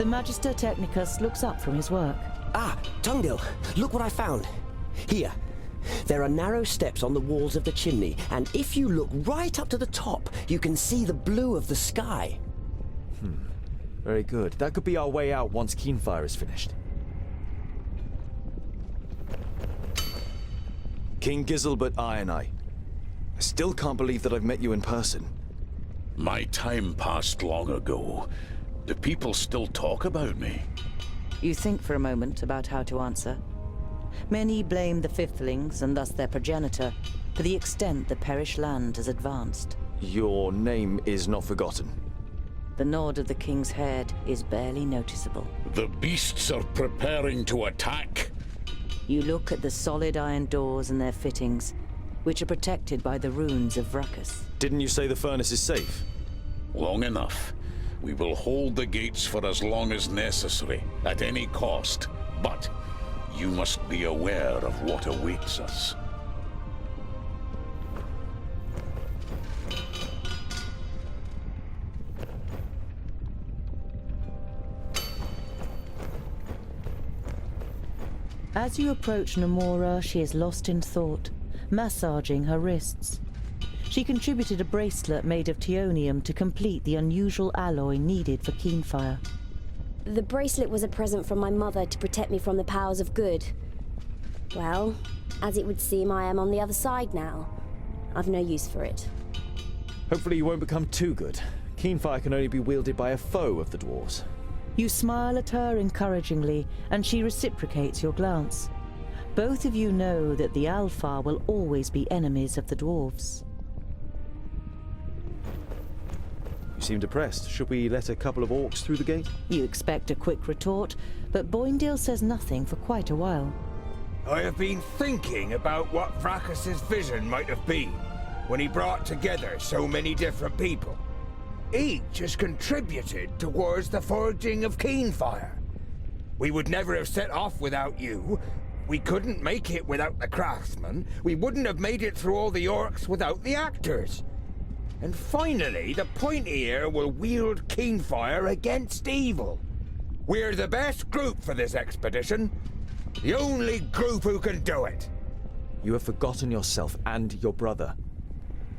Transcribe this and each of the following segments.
The Magister Technicus looks up from his work. Ah, Tungdil, look what I found. Here. There are narrow steps on the walls of the chimney, and if you look right up to the top, you can see the blue of the sky. Very good. That could be our way out once Keenfire is finished. King Giselbert I still can't believe that I've met you in person. My time passed long ago. Do people still talk about me? You think for a moment about how to answer. Many blame the Fifthlings, and thus their progenitor, for the extent the Perish land has advanced. Your name is not forgotten. The nod of the king's head is barely noticeable. The beasts are preparing to attack. You look at the solid iron doors and their fittings, which are protected by the runes of Vracus. Didn't you say the furnace is safe? Long enough. We will hold the gates for as long as necessary, at any cost. But you must be aware of what awaits us. As you approach Namora, she is lost in thought, massaging her wrists. She contributed a bracelet made of teonium to complete the unusual alloy needed for Keenfire. The bracelet was a present from my mother to protect me from the powers of good. Well, as it would seem, I am on the other side now. I've no use for it. Hopefully you won't become too good. Keenfire can only be wielded by a foe of the dwarves. You smile at her encouragingly, and she reciprocates your glance. Both of you know that the Alpha will always be enemies of the dwarves. You seem depressed. Should we let a couple of orcs through the gate? You expect a quick retort, but Boindale says nothing for quite a while. I have been thinking about what Vracus's vision might have been when he brought together so many different people. Each has contributed towards the forging of Keenfire. We would never have set off without you. We couldn't make it without the craftsmen. We wouldn't have made it through all the orcs without the actors. And finally, the Pointy Ear will wield Keenfire against evil. We're the best group for this expedition. The only group who can do it. You have forgotten yourself and your brother.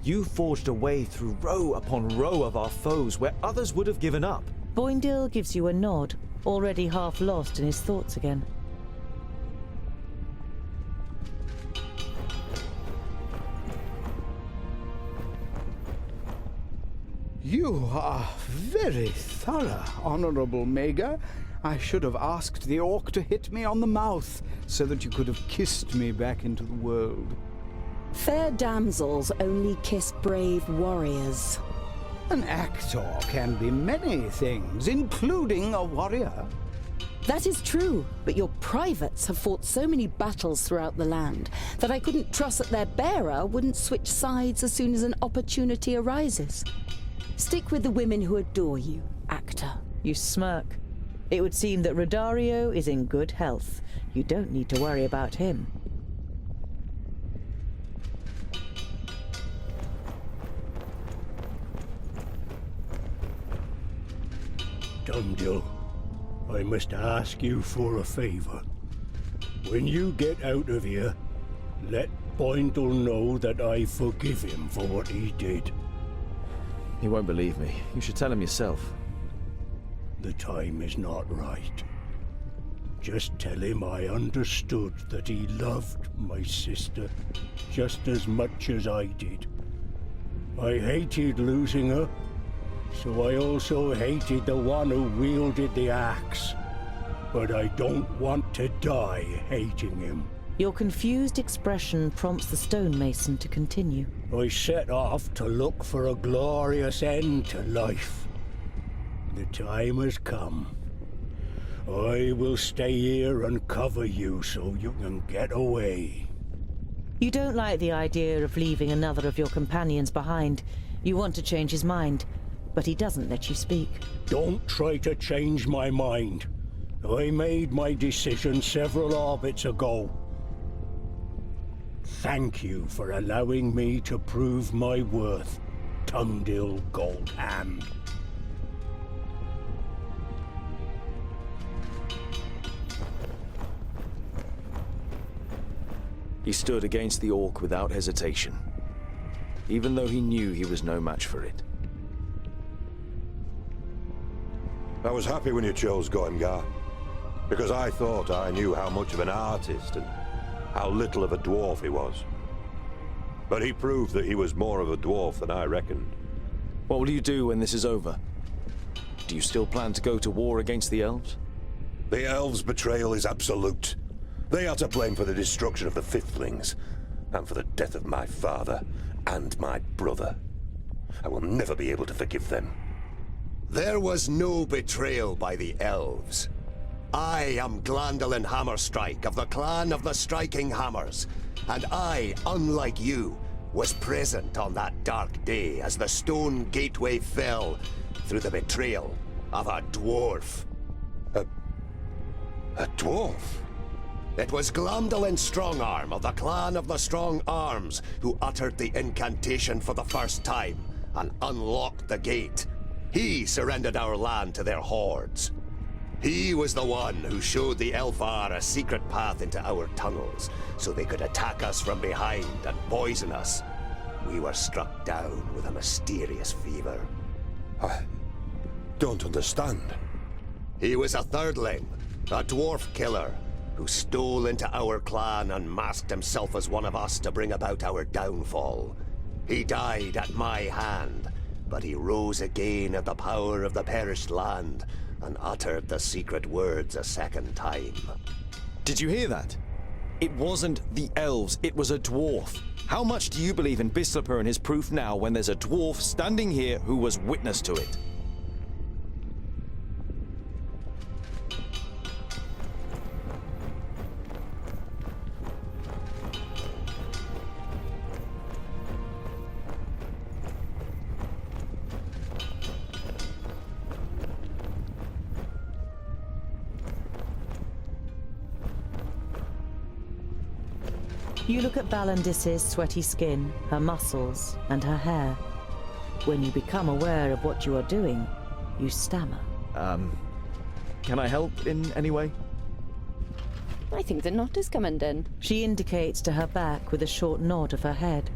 You forged a way through row upon row of our foes where others would have given up. Boindale gives you a nod, already half lost in his thoughts again. You are very thorough, Honorable Mager. I should have asked the orc to hit me on the mouth, so that you could have kissed me back into the world. Fair damsels only kiss brave warriors. An actor can be many things, including a warrior. That is true, but your privates have fought so many battles throughout the land that I couldn't trust that their bearer wouldn't switch sides as soon as an opportunity arises. Stick with the women who adore you, actor. You smirk. It would seem that Rodario is in good health. You don't need to worry about him. Tungdil, I must ask you for a favor. When you get out of here, let Boindle know that I forgive him for what he did. He won't believe me. You should tell him yourself. The time is not right. Just tell him I understood that he loved my sister just as much as I did. I hated losing her, so I also hated the one who wielded the axe. But I don't want to die hating him. Your confused expression prompts the stonemason to continue. I set off to look for a glorious end to life. The time has come. I will stay here and cover you so you can get away. You don't like the idea of leaving another of your companions behind. You want to change his mind, but he doesn't let you speak. Don't try to change my mind. I made my decision several orbits ago. Thank you for allowing me to prove my worth, Tungdil Goldhand. He stood against the orc without hesitation, even though he knew he was no match for it. I was happy when you chose Goemgar, because I thought I knew how much of an artist and how little of a dwarf he was. But he proved that he was more of a dwarf than I reckoned. What will you do when this is over? Do you still plan to go to war against the elves? The elves' betrayal is absolute. They are to blame for the destruction of the Fifthlings, and for the death of my father and my brother. I will never be able to forgive them. There was no betrayal by the elves. I am Glandolin Hammerstrike of the Clan of the Striking Hammers, and I, unlike you, was present on that dark day as the stone gateway fell through the betrayal of a dwarf. A dwarf? It was Glandolin Strongarm of the Clan of the Strong Arms who uttered the incantation for the first time and unlocked the gate. He surrendered our land to their hordes. He was the one who showed the Elfar a secret path into our tunnels, so they could attack us from behind and poison us. We were struck down with a mysterious fever. I don't understand. He was a thirdling, a dwarf killer, who stole into our clan and masked himself as one of us to bring about our downfall. He died at my hand, but he rose again at the power of the perished land and uttered the secret words a second time. Did you hear that? It wasn't the elves, it was a dwarf. How much do you believe in Bislapur and his proof now when there's a dwarf standing here who was witness to it? You look at Balandis's sweaty skin, her muscles, and her hair. When you become aware of what you are doing, you stammer. Can I help in any way? I think the knot is coming in. She indicates to her back with a short nod of her head.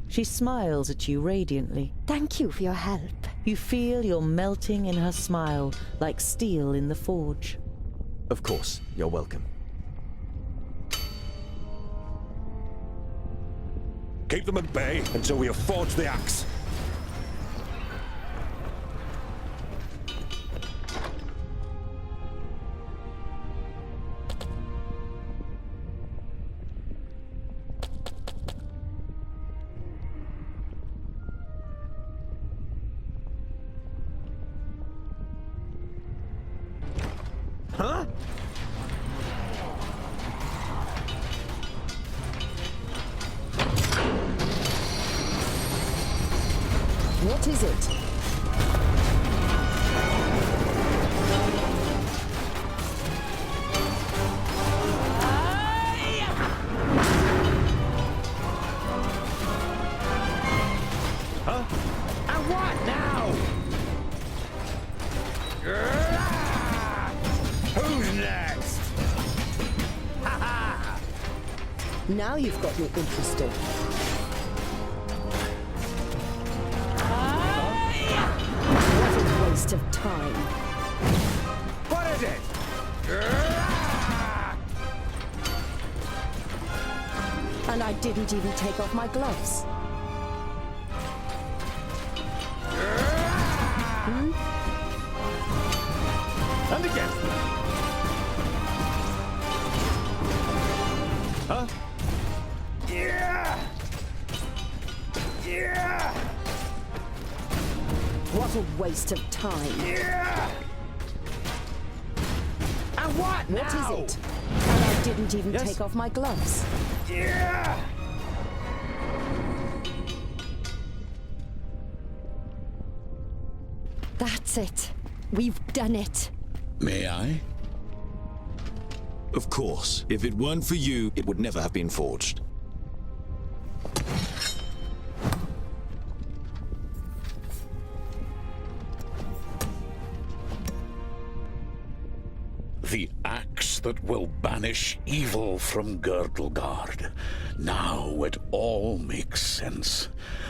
She smiles at you radiantly. Thank you for your help. You feel you're melting in her smile, like steel in the forge. Of course, you're welcome. Keep them at bay until we have forged the axe. Huh? What is it? Huh? And what now? Who's next? Now you've got me interested. What a waste of time. What is it? And I didn't even take off my gloves. And again. Huh? Yeah! Yeah! What a waste of time. Yeah! And what now? What is it? And I didn't even Yes? take off my gloves. Yeah! That's it. We've done it. May I? Of course. If it weren't for you, it would never have been forged. that will banish evil from Girdlegard. Now it all makes sense.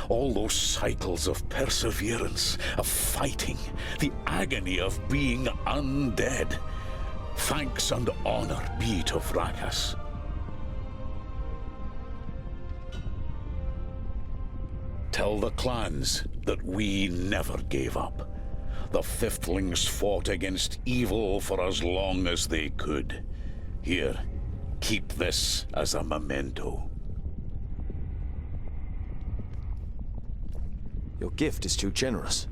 All those cycles of perseverance, of fighting, the agony of being undead. Thanks and honor be to Vrakas. Tell the clans that we never gave up. The Fiftlings fought against evil for as long as they could. Here, keep this as a memento. Your gift is too generous.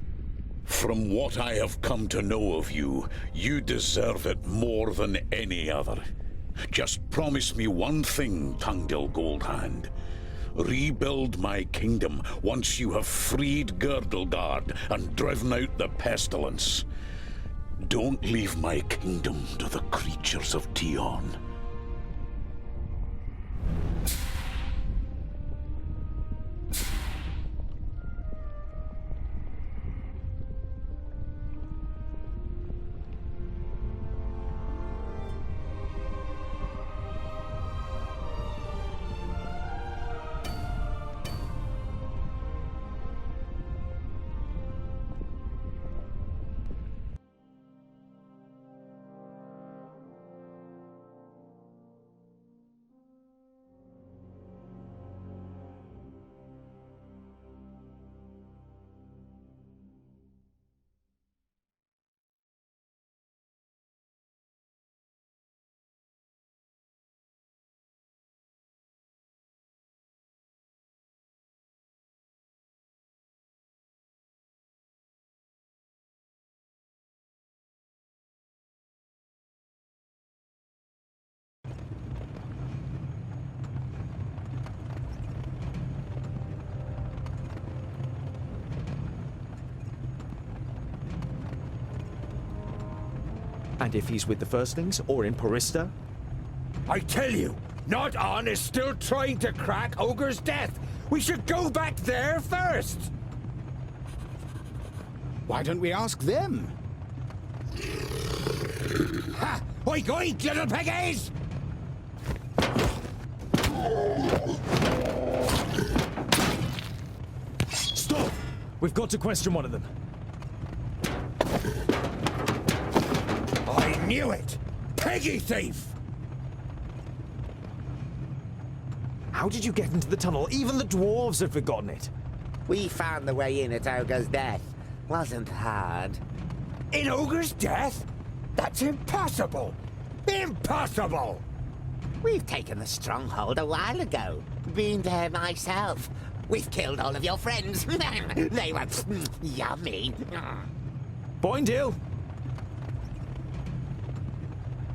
From what I have come to know of you, you deserve it more than any other. Just promise me one thing, Tangdil Goldhand. Rebuild my kingdom once you have freed Girdlegard and driven out the pestilence. Don't leave my kingdom to the creatures of Tion. And if he's with the Firstlings or in Porista? I tell you, Nod-On is still trying to crack Ogre's death. We should go back there first. Why don't we ask them? Ha! Oink oink, little piggies! Stop! We've got to question one of them. I knew it! Piggy thief! How did you get into the tunnel? Even the dwarves had forgotten it. We found the way in at Ogre's death. Wasn't hard. In Ogre's death? That's impossible! Impossible! We've taken the stronghold a while ago. Been there myself. We've killed all of your friends. They were yummy. Boindale!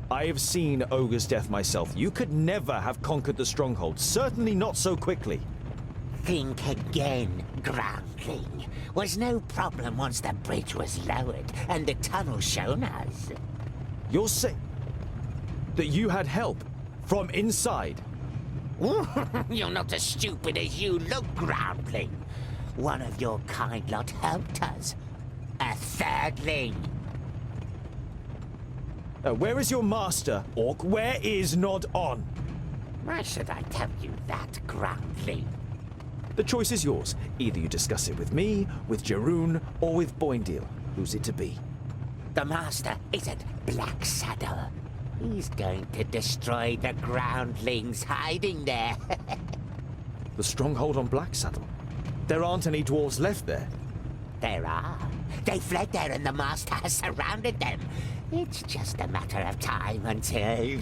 I have seen Ogre's death myself. You could never have conquered the stronghold. Certainly not so quickly. Think again, Groundling. Was no problem once the bridge was lowered and the tunnel shown us. You're saying that you had help from inside? You're not as stupid as you look, Groundling. One of your kind lot helped us. A thirdling. Where is your master, Orc? Where is Nod-On? Why should I tell you that, Groundling? The choice is yours. Either you discuss it with me, with Jeroen, or with Boindale. Who's it to be? The master is at Black Saddle. He's going to destroy the groundlings hiding there. The stronghold on Black Saddle? There aren't any dwarves left there. There are. They fled there and the master has surrounded them. It's just a matter of time until...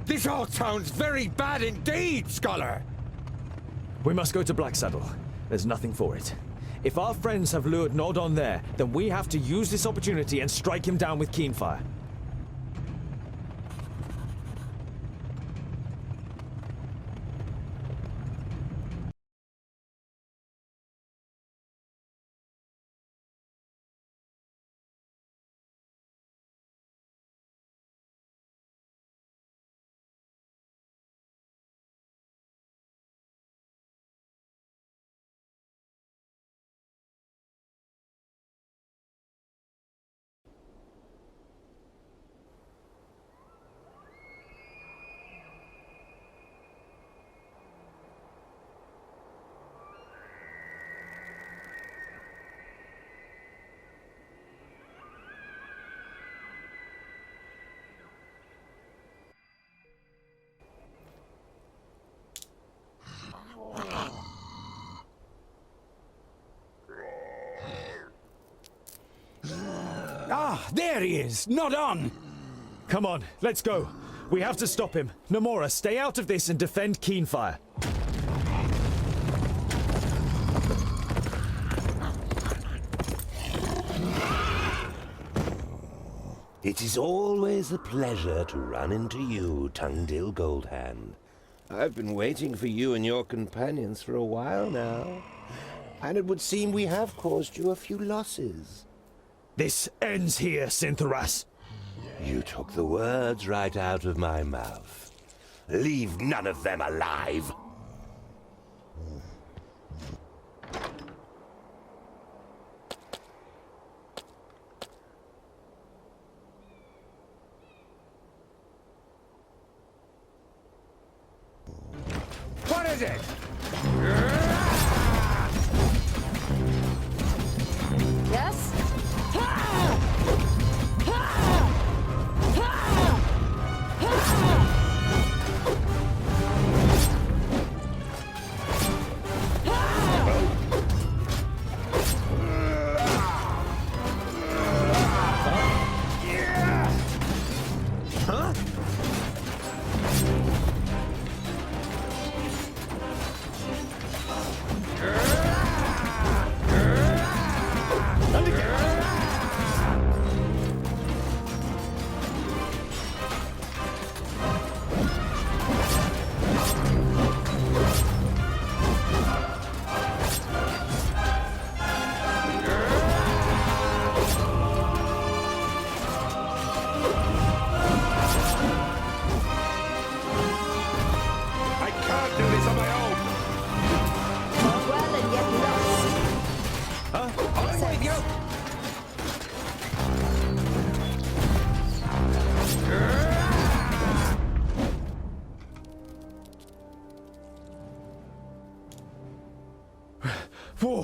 This all sounds very bad indeed, Scholar! We must go to Black Saddle. There's nothing for it. If our friends have lured Nod-On there, then we have to use this opportunity and strike him down with Keenfire. there he is, not on! Come on, let's go. We have to stop him. Namora, stay out of this and defend Keenfire. It is always a pleasure to run into you, Tungdil Goldhand. I've been waiting for you and your companions for a while now, and it would seem we have caused you a few losses. This ends here, Synthoras. You took the words right out of my mouth. Leave none of them alive. What is it? Yes? Whew.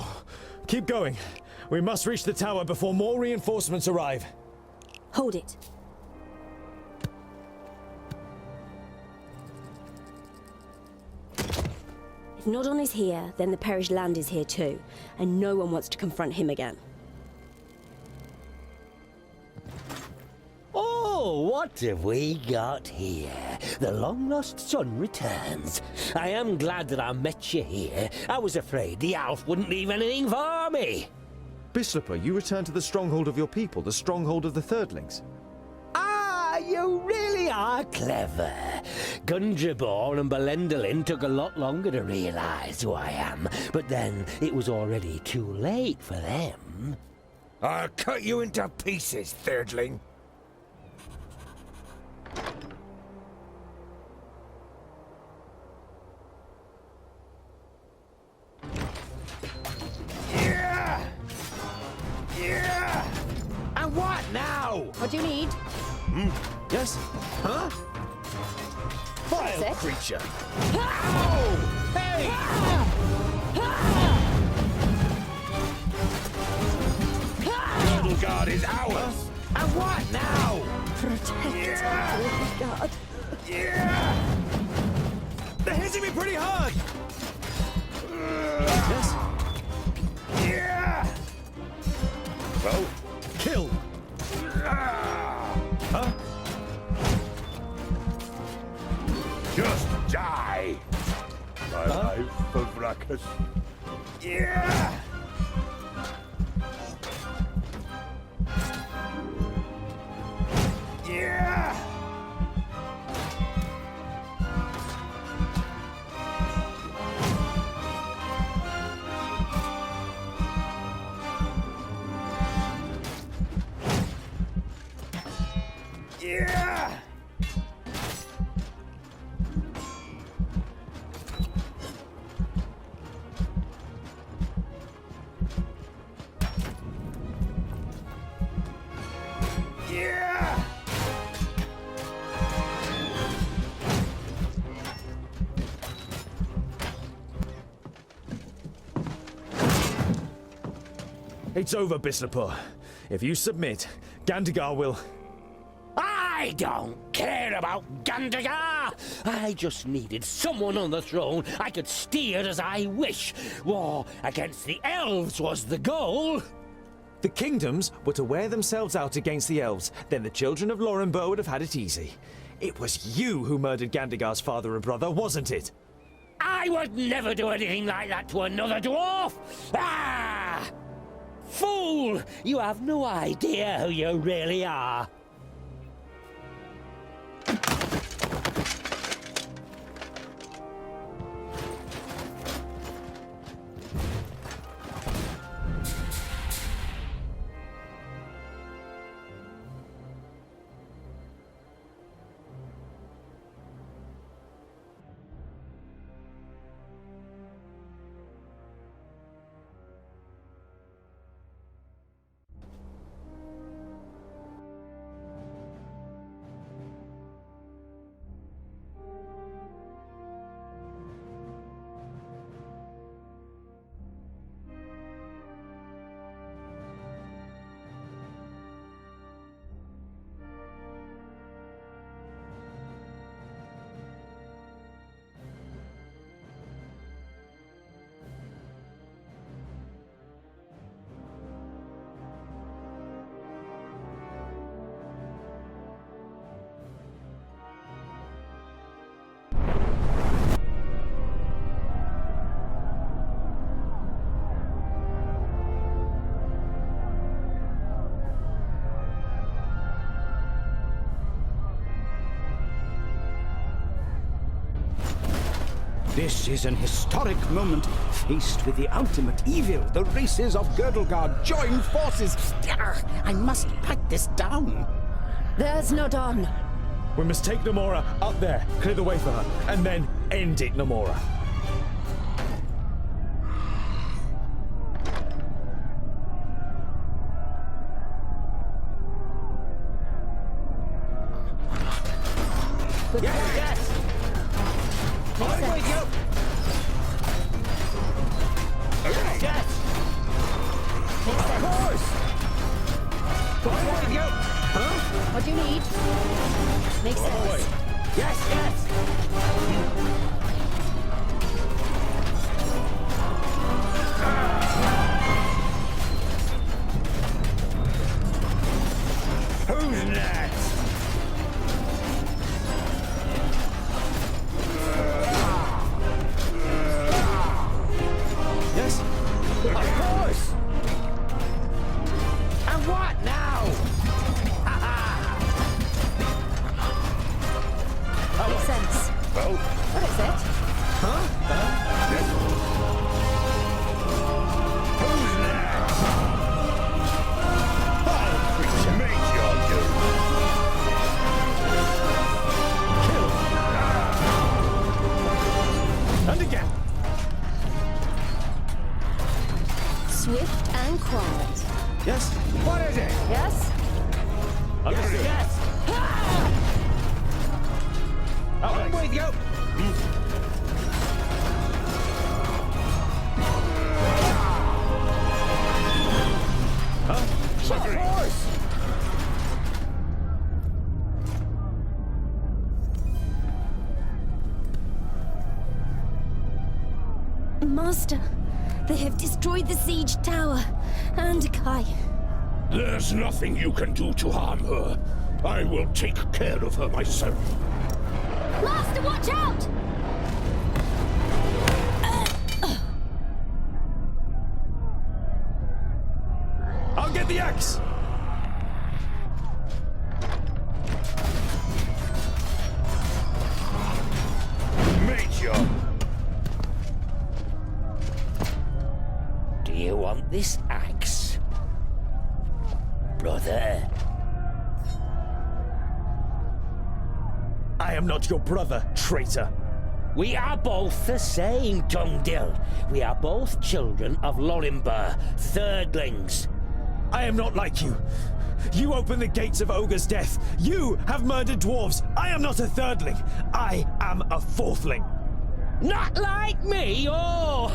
Keep going. We must reach the tower before more reinforcements arrive. Hold it. If Nodon is here, then the perished land is here too, and no one wants to confront him again. Oh, what have we got here? The long-lost son returns. I am glad that I met you here. I was afraid the elf wouldn't leave anything for me. Bislipper, you returned to the stronghold of your people, the stronghold of the Thirdlings. Ah, you really are clever. Gunjabor and Belendolin took a lot longer to realize who I am, but then it was already too late for them. I'll cut you into pieces, Thirdling. And what now? What do you need? Yes? Huh? Vile it. creature! Ow! Hey! Girdle Guard is ours. And what now? God. They're hitting me pretty hard! Yes? Well, kill! Huh? Just die! My life for Vracus. It's over, Bislipur. If you submit, Gandagar will... I don't care about Gandagar! I just needed someone on the throne I could steer as I wish. War against the elves was the goal. The kingdoms were to wear themselves out against the elves, then the children of Lorenburg would have had it easy. It was you who murdered Gandigar's father and brother, wasn't it? I would never do anything like that to another dwarf! Ah! Fool! You have no idea who you really are. This is an historic moment. Faced with the ultimate evil, the races of Girdlegard join forces. I must pipe this down. There's no dawn. We must take Namora up there, clear the way for her, and then end it, Namora. Yes! I'm with you! Yes! Of course! I'm with you! Huh? What do you need? Makes sense. Yes, yes! Who's next? Yes? Of course! And what now? Makes sense. Well, What is it? who's next? I'll cremate your dude. And again. Swift and quiet. Yes? What is it? Yes? Yes, yes! I'm with you! Of course! Master, they have destroyed the siege tower and Kai. There's nothing you can do to harm her. I will take care of her myself. Master, watch out! I'll get the axe! Major! Do you want this axe, brother? I am not your brother, traitor. We are both the same, Tungdil. We are both children of Lorimber, thirdlings. I am not like you. You opened the gates of Ogre's death. You have murdered dwarves. I am not a thirdling. I am a fourthling. Not like me, oh!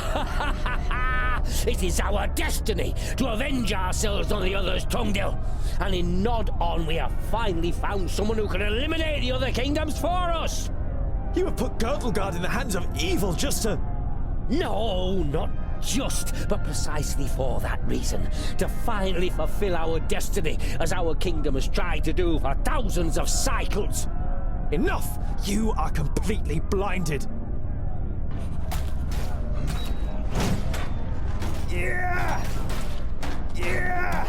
It is our destiny to avenge ourselves on the others, Tungdil. And in Nod On, we have finally found someone who can eliminate the other kingdoms for us. You have put Girdlegard in the hands of evil just to... No, not just, but precisely for that reason, to finally fulfill our destiny as our kingdom has tried to do for thousands of cycles. Enough! You are completely blinded. Yeah! Yeah!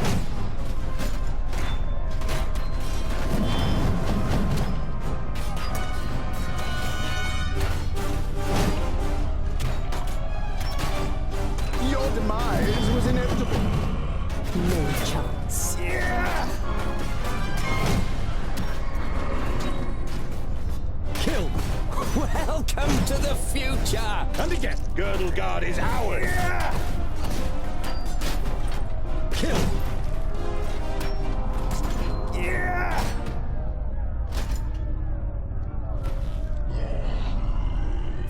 Your demise was inevitable. No chance. Yeah! Kill! Welcome to the future! And again, Girdlegard is ours! Yeah! Kill! Yeah!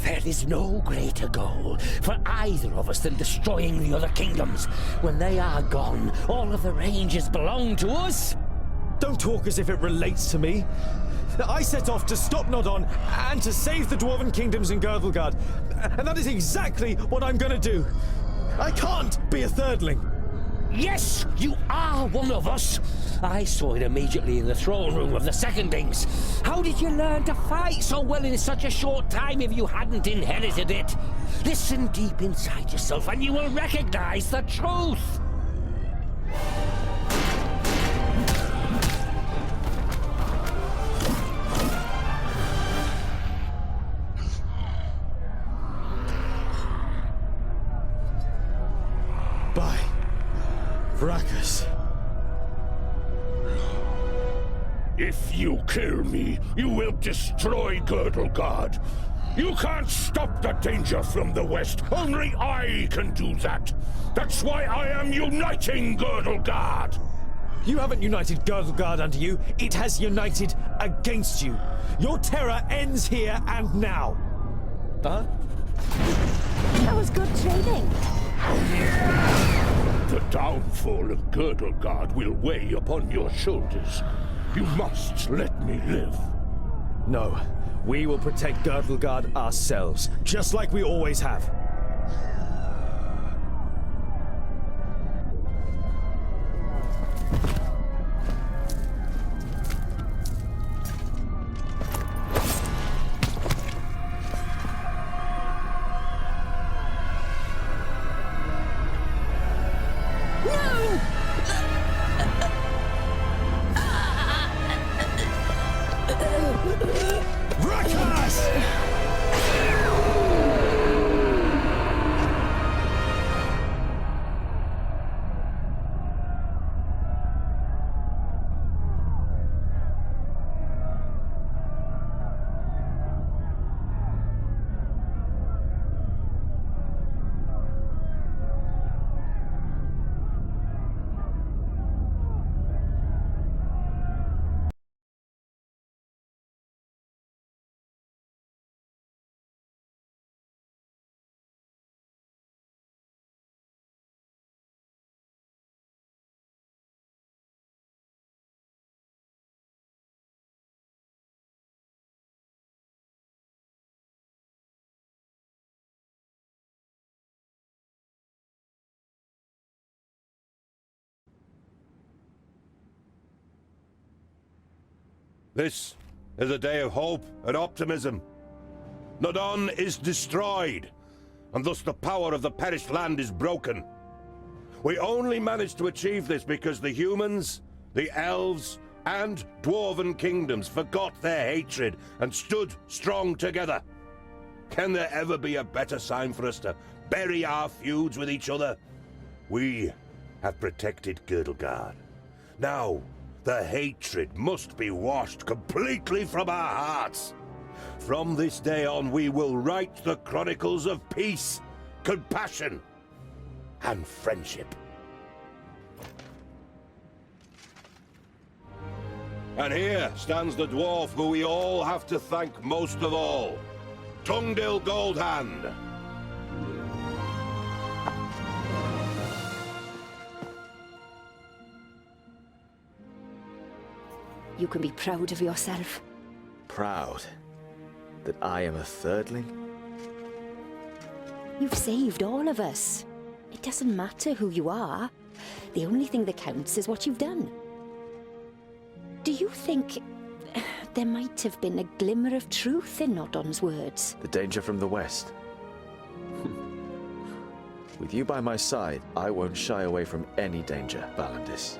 There is no greater goal for either of us than destroying the other kingdoms. When they are gone, all of the ranges belong to us. Don't talk as if it relates to me. I set off to stop Nodon and to save the Dwarven kingdoms in Girdlegard. And that is exactly what I'm gonna do. I can't be a thirdling. Yes, you are one of us. I saw it immediately in the throne room of the Secondings. How did you learn to fight so well in such a short time if you hadn't inherited it? Listen deep inside yourself and you will recognize the truth. By Vrachas. If you kill me, you will destroy Girdlegard. You can't stop the danger from the west. Only I can do that. That's why I am uniting Girdlegard. You haven't united Girdlegard under you. It has united against you. Your terror ends here and now. Huh? That was good training. The downfall of Girdlegard will weigh upon your shoulders. You must let me live. No, we will protect Girdlegard ourselves, just like we always have. This is a day of hope and optimism. Nodon is destroyed, and thus the power of the perished land is broken. We only managed to achieve this because the humans, the elves, and dwarven kingdoms forgot their hatred and stood strong together. Can there ever be a better sign for us to bury our feuds with each other? We have protected Girdlegard. Now, the hatred must be washed completely from our hearts. From this day on, we will write the chronicles of peace, compassion, and friendship. And here stands the dwarf who we all have to thank most of all, Tungdil Goldhand. You can be proud of yourself. Proud that I am a thirdling? You've saved all of us. It doesn't matter who you are. The only thing that counts is what you've done. Do you think there might have been a glimmer of truth in Nodon's words? The danger from the west. With you by my side, I won't shy away from any danger, Valandis.